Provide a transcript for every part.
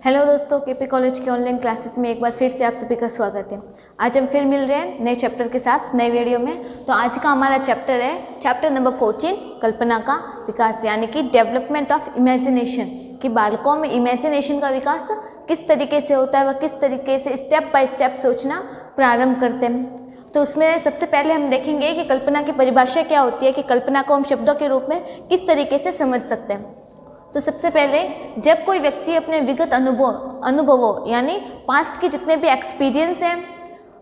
Hello दोस्तों, KP college के online classes में एक बार फिर से आप सभी का स्वागत है। आज हम फिर मिल रहे हैं नए चैप्टर के साथ नए वीडियो में। तो आज का हमारा चैप्टर है चैप्टर नंबर 14, कल्पना का विकास, यानी कि डेवलपमेंट ऑफ इमेजिनेशन, कि बालकों में इमेजिनेशन का विकास किस तरीके से होता है, वह किस तरीके से स्टेप बाय स्टेप सोचना प्रारंभ करते हैं। तो उसमें सबसे पहले हम देखेंगे कि कल्पना की परिभाषा क्या होती है, कि कल्पना को हम शब्दों के रूप में किस तरीके से समझ सकते हैं। तो सबसे पहले जब कोई व्यक्ति अपने विगत अनुभवों यानी पास्ट के जितने भी एक्सपीरियंस हैं,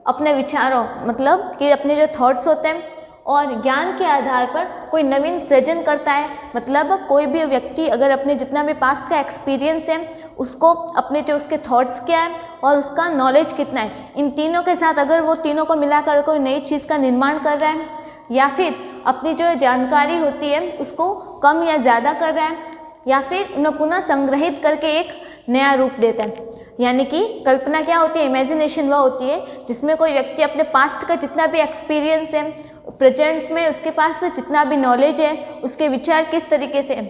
अपने विचारों मतलब कि अपने जो थॉट्स होते हैं और ज्ञान के आधार पर कोई नवीन सृजन करता है, मतलब कोई भी व्यक्ति अगर अपने जितना भी पास्ट का एक्सपीरियंस है उसको अपने जो उसके थॉट्स क्या है और उसका नॉलेज कितना है, इन तीनों के साथ अगर वो तीनों को मिलाकर कोई नई चीज़ का निर्माण कर रहा है या फिर अपनी जो जानकारी होती है उसको कम या ज़्यादा कर रहा है या फिर उन्हें पुनः संग्रहित करके एक नया रूप देता है, यानी कि कल्पना क्या होती है, इमेजिनेशन वह होती है जिसमें कोई व्यक्ति अपने पास्ट का जितना भी एक्सपीरियंस है, प्रेजेंट में उसके पास जितना भी नॉलेज है, उसके विचार किस तरीके से है,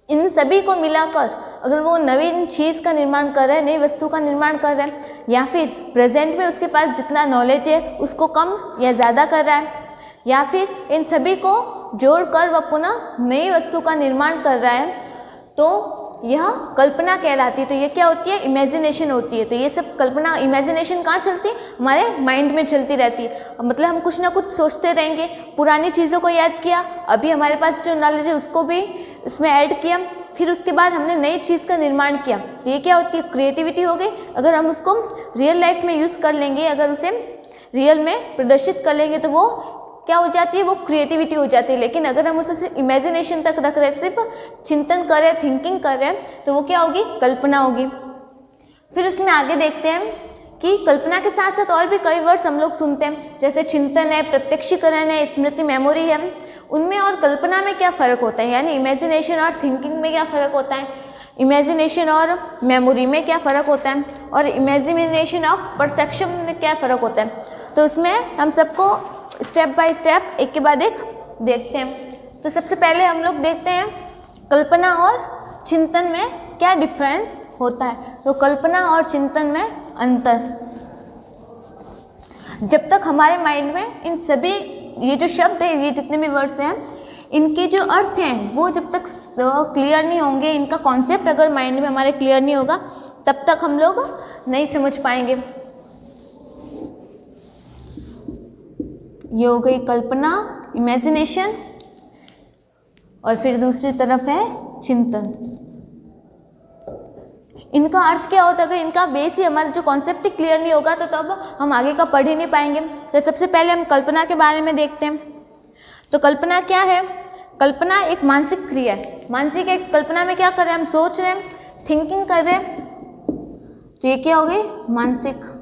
इन सभी को मिलाकर अगर वो नवीन चीज़ का निर्माण कर रहा है, नई वस्तु का निर्माण कर रहा है, या फिर प्रेजेंट में उसके पास जितना नॉलेज है उसको कम या ज़्यादा कर रहा है, या फिर इन सभी को जोड़कर वह पुनः नई वस्तु का निर्माण कर रहा है, तो यह कल्पना कहलाती है। तो ये क्या होती है, इमेजिनेशन होती है। तो ये सब कल्पना इमेजिनेशन कहाँ चलती है, हमारे माइंड में चलती रहती है। मतलब हम कुछ ना कुछ सोचते रहेंगे, पुरानी चीज़ों को याद किया, अभी हमारे पास जो नॉलेज है उसको भी इसमें ऐड किया, फिर उसके बाद हमने नई चीज़ का निर्माण किया। तो ये क्या होती है, क्रिएटिविटी हो गई। अगर हम उसको रियल लाइफ में यूज़ कर लेंगे, अगर उसे रियल में प्रदर्शित कर लेंगे तो वो क्या हो जाती है, वो क्रिएटिविटी हो जाती है। लेकिन अगर हम उसे सिर्फ इमेजिनेशन तक रख रहे हैं, सिर्फ चिंतन कर रहे हैं, थिंकिंग कर रहे हैं, तो वो क्या होगी, कल्पना होगी। फिर उसमें आगे देखते हैं कि कल्पना के साथ साथ और भी कई वर्ड्स हम लोग सुनते हैं, जैसे चिंतन है, प्रत्यक्षीकरण है, स्मृति, मेमोरी है। उनमें और कल्पना में क्या फ़र्क होता है, यानी इमेजिनेशन और थिंकिंग में क्या फ़र्क होता है, इमेजिनेशन और मेमोरी में क्या फ़र्क होता है, और इमेजिनेशन ऑफ परसेप्शन में क्या फ़र्क होता है। तो उसमें हम सबको स्टेप बाय स्टेप एक के बाद एक देखते हैं। तो सबसे पहले हम लोग देखते हैं कल्पना और चिंतन में क्या डिफरेंस होता है। तो कल्पना और चिंतन में अंतर, जब तक हमारे माइंड में इन सभी ये जो शब्द है, ये जितने भी वर्ड्स हैं, इनके जो अर्थ हैं वो जब तक क्लियर नहीं होंगे, इनका कॉन्सेप्ट अगर माइंड में हमारे क्लियर नहीं होगा, तब तक हम लोग नहीं समझ पाएंगे। ये हो गई कल्पना, इमेजिनेशन, और फिर दूसरी तरफ है चिंतन। इनका अर्थ क्या होता है, अगर इनका बेस ही हमारा जो कॉन्सेप्ट ही क्लियर नहीं होगा तो तब हम आगे का पढ़ ही नहीं पाएंगे। तो सबसे पहले हम कल्पना के बारे में देखते हैं। तो कल्पना क्या है, कल्पना एक मानसिक क्रिया है। मानसिक एक कल्पना में क्या कर रहे हैं, हम सोच रहे हैं, थिंकिंग कर रहे हैं, तो ये क्या हो गई, मानसिक।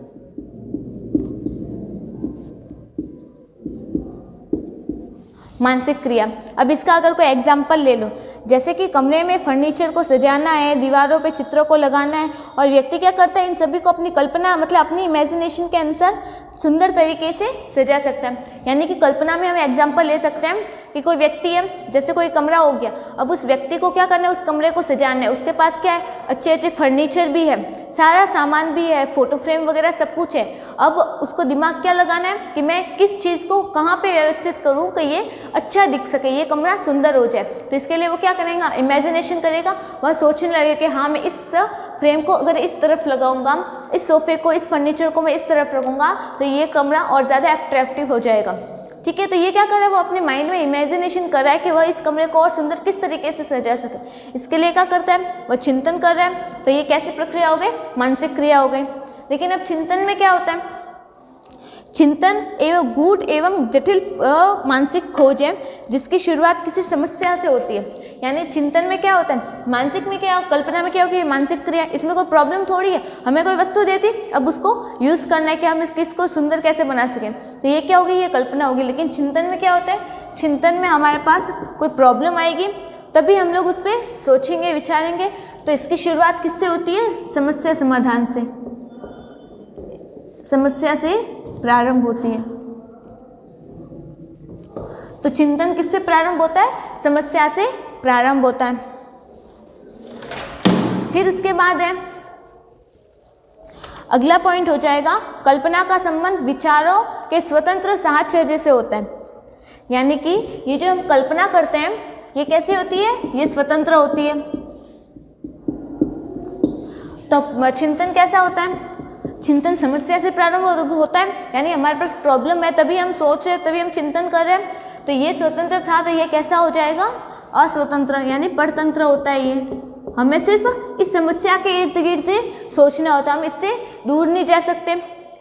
मानसिक क्रिया। अब इसका अगर कोई एग्जाम्पल ले लो, जैसे कि कमरे में फर्नीचर को सजाना है, दीवारों पे चित्रों को लगाना है, और व्यक्ति क्या करता है, इन सभी को अपनी कल्पना मतलब अपनी इमेजिनेशन के अनुसार सुंदर तरीके से सजा सकता है। यानी कि कल्पना में हम एग्जाम्पल ले सकते हैं कि कोई व्यक्ति है, जैसे कोई कमरा हो गया, अब उस व्यक्ति को क्या करना है, उस कमरे को सजाना है, उसके पास क्या है, अच्छे अच्छे फर्नीचर भी है, सारा सामान भी है, फोटो फ्रेम वगैरह सब कुछ है। अब उसको दिमाग क्या लगाना है कि मैं किस चीज़ को कहाँ पे व्यवस्थित करूँ कि ये अच्छा दिख सके, ये कमरा सुंदर हो जाए। तो इसके लिए वो क्या करेगा, इमेजिनेशन करेगा, वह सोचने लगेगा कि हाँ मैं इस फ्रेम को अगर इस तरफ लगाऊंगा, इस सोफे को, इस फर्नीचर को मैं इस तरफ रखूँगा तो ये कमरा और ज़्यादा अट्रैक्टिव हो जाएगा। ठीक है, तो ये क्या कर रहा है, वो अपने माइंड में इमेजिनेशन कर रहा है कि वह इस कमरे को और सुंदर किस तरीके से सजा सके। इसके लिए क्या करता है, वह चिंतन कर रहा है। तो ये कैसी प्रक्रिया हो गई, मानसिक क्रिया हो गई। लेकिन अब चिंतन में क्या होता है, चिंतन एवं गूढ़ एवं जटिल मानसिक खोज है जिसकी शुरुआत किसी समस्या से होती है। यानी चिंतन में क्या होता है, मानसिक में क्या, कल्पना में क्या होगी, मानसिक क्रिया। इसमें कोई प्रॉब्लम थोड़ी है, हमें कोई वस्तु देती, अब उसको यूज़ करना है कि हम इसको सुंदर कैसे बना सकें, तो ये क्या होगी, ये कल्पना होगी। लेकिन चिंतन में क्या होता है, चिंतन में हमारे पास कोई प्रॉब्लम आएगी तभी हम लोग उस पर सोचेंगे, विचारेंगे। तो इसकी शुरुआत किससे होती है, समस्या समाधान से, समस्या से प्रारंभ होती है। तो चिंतन किससे प्रारंभ होता है, समस्या से प्रारंभ होता है। फिर उसके बाद है अगला पॉइंट हो जाएगा कल्पना का संबंध विचारों के स्वतंत्र साहचर्य से होता है। यानी कि ये जो हम कल्पना करते हैं ये कैसी होती है, ये स्वतंत्र होती है। तो चिंतन कैसा होता है, चिंतन समस्या से प्रारंभ होता है, यानी हमारे पास प्रॉब्लम है तभी हम सोच रहे हैं, तभी हम चिंतन कर रहे हैं। तो ये स्वतंत्र था, तो ये कैसा हो जाएगा, अस्वतंत्र, यानी परतंत्र होता है। ये हमें सिर्फ इस समस्या के इर्द गिर्द सोचना होता है, हम इससे दूर नहीं जा सकते,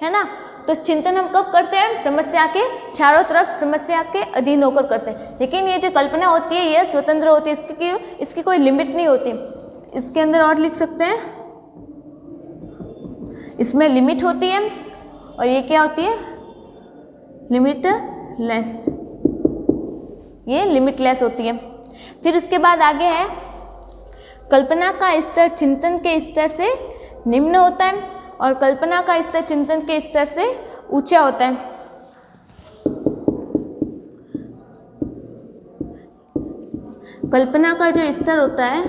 है ना। तो चिंतन हम कब करते हैं, समस्या के चारों तरफ, समस्या के अधीन होकर करते हैं। लेकिन ये जो कल्पना होती है ये स्वतंत्र होती है, इसकी कोई लिमिट नहीं होती। इसके अंदर और लिख सकते हैं, इसमें लिमिट होती है और ये क्या होती है, लिमिटलेस, ये लिमिटलेस होती है। फिर उसके बाद आगे है कल्पना का स्तर चिंतन के स्तर से निम्न होता है और कल्पना का स्तर चिंतन के स्तर से ऊंचा होता है। कल्पना का जो स्तर होता है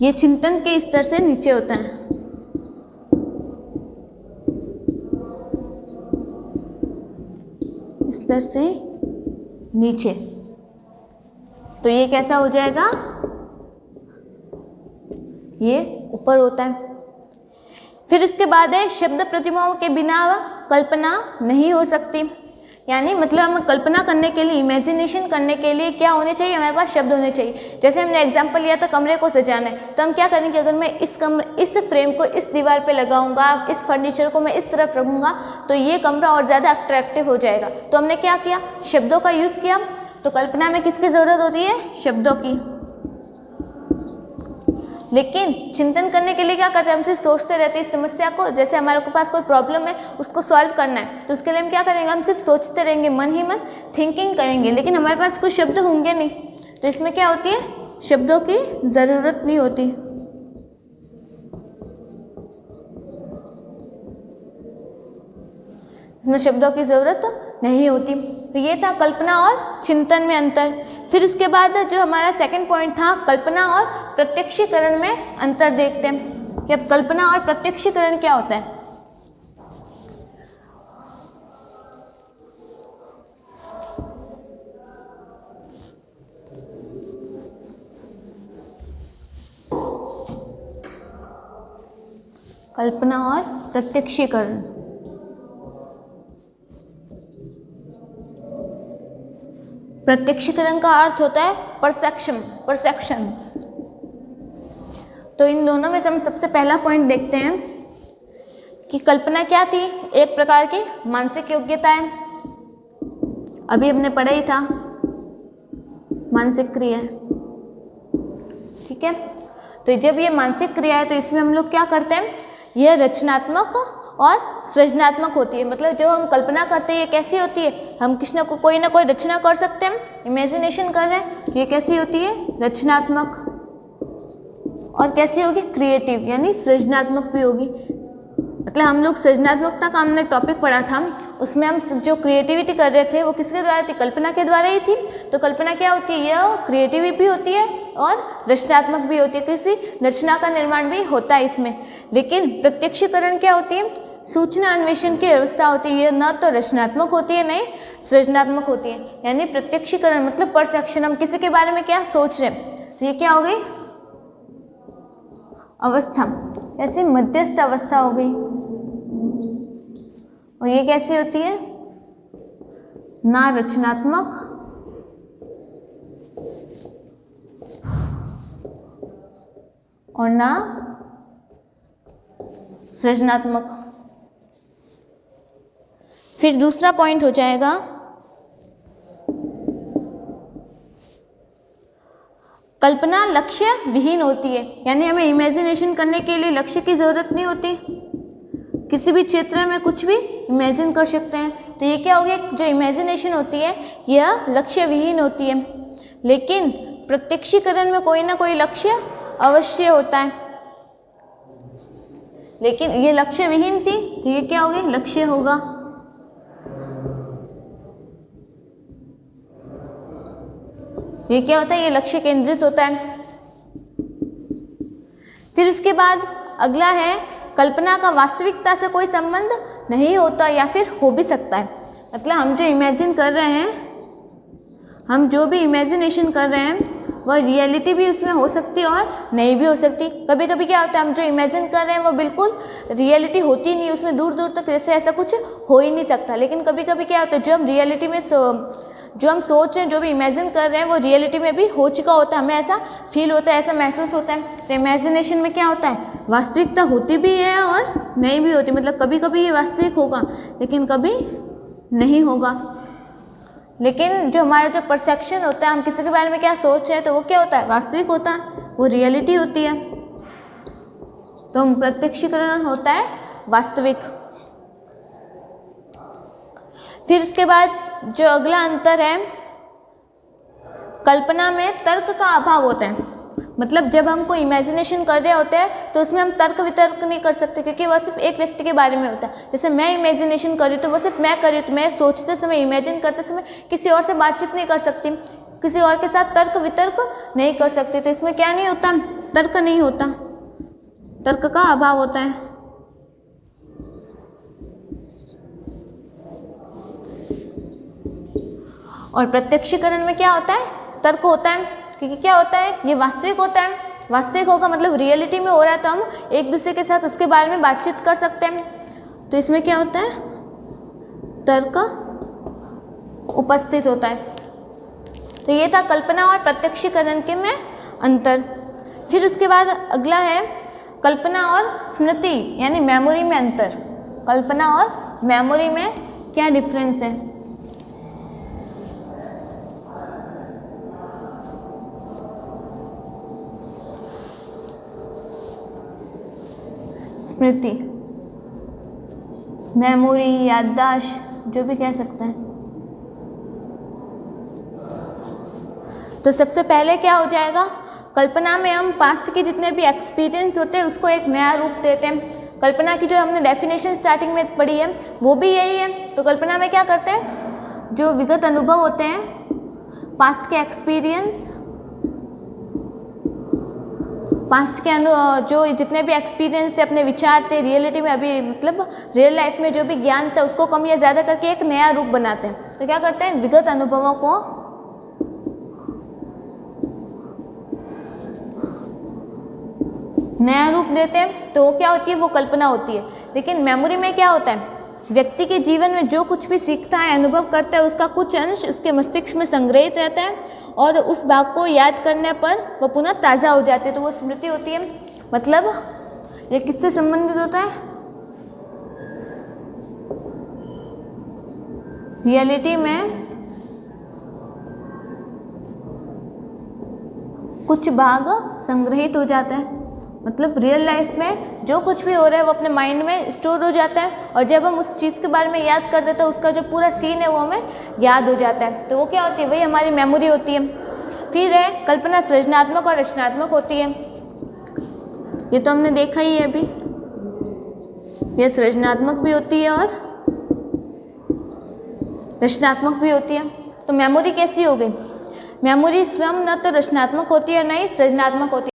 ये चिंतन के स्तर से नीचे होता है। स्तर से नीचे, तो ये कैसा हो जाएगा, ये ऊपर होता है। फिर उसके बाद है शब्द प्रतिमाओं के बिना कल्पना नहीं हो सकती। यानी मतलब हमें कल्पना करने के लिए, इमेजिनेशन करने के लिए क्या होने चाहिए, हमारे पास शब्द होने चाहिए। जैसे हमने एग्जांपल लिया था कमरे को सजाना है, तो हम क्या करेंगे, अगर मैं इस फ्रेम को इस दीवार पे लगाऊंगा, इस फर्नीचर को मैं इस तरफ रखूंगा, तो ये कमरा और ज़्यादा अट्रैक्टिव हो जाएगा। तो हमने क्या किया, शब्दों का यूज़ किया। तो कल्पना में किसकी ज़रूरत होती है, शब्दों की। लेकिन चिंतन करने के लिए क्या करते हैं, हम सिर्फ सोचते रहते हैं इस समस्या को। जैसे हमारे पास कोई प्रॉब्लम है, उसको सॉल्व करना है, तो उसके लिए हम क्या करेंगे, हम सिर्फ सोचते रहेंगे, मन ही मन थिंकिंग करेंगे, लेकिन हमारे पास कुछ शब्द होंगे नहीं। तो इसमें क्या होती है, शब्दों की ज़रूरत नहीं होती। इसमें शब्दों की ज़रूरत नहीं होती। तो ये था कल्पना और चिंतन में अंतर। फिर उसके बाद जो हमारा सेकंड पॉइंट था, कल्पना और प्रत्यक्षीकरण में अंतर देखते हैं कि अब कल्पना और प्रत्यक्षीकरण क्या होता है। कल्पना और प्रत्यक्षीकरण, प्रत्यक्षीकरण का अर्थ होता है परसेप्शन। तो इन दोनों में से हम सबसे पहला पॉइंट देखते हैं कि कल्पना क्या थी, एक प्रकार की मानसिक योग्यता है। अभी हमने पढ़ा ही था, मानसिक क्रिया, ठीक है। तो जब ये मानसिक क्रिया है तो इसमें हम लोग क्या करते हैं, यह रचनात्मक और सृजनात्मक होती है। मतलब जो हम कल्पना करते हैं ये कैसी होती है, हम कोई ना कोई रचना कर सकते हैं, इमेजिनेशन कर रहे हैं, ये कैसी होती है, रचनात्मक। और कैसी होगी, क्रिएटिव, यानी सृजनात्मक भी होगी। मतलब हम लोग सृजनात्मकता का हमने टॉपिक पढ़ा था, उसमें हम जो क्रिएटिविटी कर रहे थे वो किसके द्वारा थी, कल्पना के द्वारा ही थी। तो कल्पना क्या होती है, यह क्रिएटिव भी होती है और रचनात्मक भी होती है, किसी रचना का निर्माण भी होता है इसमें। लेकिन प्रत्यक्षीकरण क्या होती है, सूचना अन्वेषण की व्यवस्था होती है, न तो रचनात्मक होती है, नहीं सृजनात्मक होती है। यानी प्रत्यक्षीकरण मतलब परसेप्शन, हम किसी के बारे में क्या सोच रहे हैं, तो ये क्या हो गई, अवस्था, ऐसी मध्यस्थ अवस्था हो गई। और ये कैसी होती है, ना रचनात्मक और ना सृजनात्मक। फिर दूसरा पॉइंट हो जाएगा कल्पना लक्ष्य विहीन होती है। यानी हमें इमेजिनेशन करने के लिए लक्ष्य की ज़रूरत नहीं होती, किसी भी क्षेत्र में कुछ भी इमेजिन कर सकते हैं। तो ये क्या होगी, जो इमेजिनेशन होती है यह लक्ष्य विहीन होती है। लेकिन प्रत्यक्षीकरण में कोई ना कोई लक्ष्य अवश्य होता है, लेकिन ये लक्ष्य विहीन थी, तो ये क्या होगी, लक्ष्य होगा। ये क्या होता है, ये लक्ष्य केंद्रित होता है। फिर उसके बाद अगला है कल्पना का वास्तविकता से कोई संबंध नहीं होता या फिर हो भी सकता है। मतलब हम जो इमेजिन कर रहे हैं, हम जो भी इमेजिनेशन कर रहे हैं वह रियलिटी भी उसमें हो सकती है और नहीं भी हो सकती। कभी कभी क्या होता है, हम जो इमेजिन कर रहे हैं वो बिल्कुल रियलिटी होती नहीं, उसमें दूर दूर तक जैसे ऐसा कुछ हो ही नहीं सकता। लेकिन कभी कभी क्या होता है, जो हम रियलिटी में जो हम सोच रहे हैं, जो भी इमेजिन कर रहे हैं वो रियलिटी में भी हो चुका होता है, हमें ऐसा फील होता है, ऐसा महसूस होता है। तो इमेजिनेशन में क्या होता है, वास्तविकता होती भी है और नहीं भी होती। मतलब कभी कभी ये वास्तविक होगा लेकिन कभी नहीं होगा। लेकिन जो हमारा जो परसेप्शन होता है, हम किसी के बारे में क्या सोच रहे हैं तो वो क्या होता है, वास्तविक होता है, वो रियलिटी होती है। तो प्रत्यक्षीकरण होता है वास्तविक। फिर उसके बाद जो अगला अंतर है, कल्पना में तर्क का अभाव होता है। मतलब जब हम कोई इमेजिनेशन कर रहे होते हैं तो उसमें हम तर्क वितर्क नहीं कर सकते, क्योंकि वह सिर्फ एक व्यक्ति के बारे में होता है। जैसे मैं इमेजिनेशन कर रही हूँ तो वो सिर्फ मैं कर रही हूँ, तो मैं सोचते समय, इमेजिन करते समय किसी और से बातचीत नहीं कर सकती, किसी और के साथ तर्क वितर्क नहीं कर सकती। तो इसमें क्या नहीं होता, तर्क नहीं होता, तर्क का अभाव होता है। और प्रत्यक्षीकरण में क्या होता है, तर्क होता है, क्योंकि क्या होता है, ये वास्तविक होता है। वास्तविक होगा मतलब रियलिटी में हो रहा है, तो हम एक दूसरे के साथ उसके बारे में बातचीत कर सकते हैं। तो इसमें क्या होता है, तर्क उपस्थित होता है। तो ये था कल्पना और प्रत्यक्षीकरण के में अंतर। फिर उसके बाद अगला है कल्पना और स्मृति यानी मेमोरी में अंतर। कल्पना और मेमोरी में क्या डिफरेंस है। स्मृति, मेमोरी, याददाश्त, जो भी कह सकते हैं। तो सबसे पहले क्या हो जाएगा, कल्पना में हम पास्ट के जितने भी एक्सपीरियंस होते हैं उसको एक नया रूप देते हैं। कल्पना की जो हमने डेफिनेशन स्टार्टिंग में पढ़ी है वो भी यही है। तो कल्पना में क्या करते हैं, जो विगत अनुभव होते हैं, पास्ट के एक्सपीरियंस, पास्ट के जो जितने भी एक्सपीरियंस थे, अपने विचार थे, रियलिटी में अभी मतलब रियल लाइफ में जो भी ज्ञान था उसको कम या ज़्यादा करके एक नया रूप बनाते हैं। तो क्या करते हैं, विगत अनुभवों को नया रूप देते हैं। तो वो क्या होती है, वो कल्पना होती है। लेकिन मेमोरी में क्या होता है, व्यक्ति के जीवन में जो कुछ भी सीखता है, अनुभव करता है, उसका कुछ अंश उसके मस्तिष्क में संग्रहित रहता है और उस भाग को याद करने पर वह पुनः ताज़ा हो जाती है। तो वो स्मृति होती है। मतलब ये किससे संबंधित होता है, रियलिटी में कुछ भाग संग्रहित हो जाता है। मतलब रियल लाइफ में जो कुछ भी हो रहा है वो अपने माइंड में स्टोर हो जाता है और जब हम उस चीज़ के बारे में याद कर देते हैं उसका जो पूरा सीन है वो हमें याद हो जाता है। तो वो क्या होती है, वही हमारी मेमोरी होती है। फिर है कल्पना सृजनात्मक और रचनात्मक होती है। ये तो हमने देखा ही है अभी, ये सृजनात्मक भी होती है और रचनात्मक भी होती है। तो मेमोरी कैसी हो गई, मेमोरी स्वयं न तो रचनात्मक होती है और न ही सृजनात्मक होती है।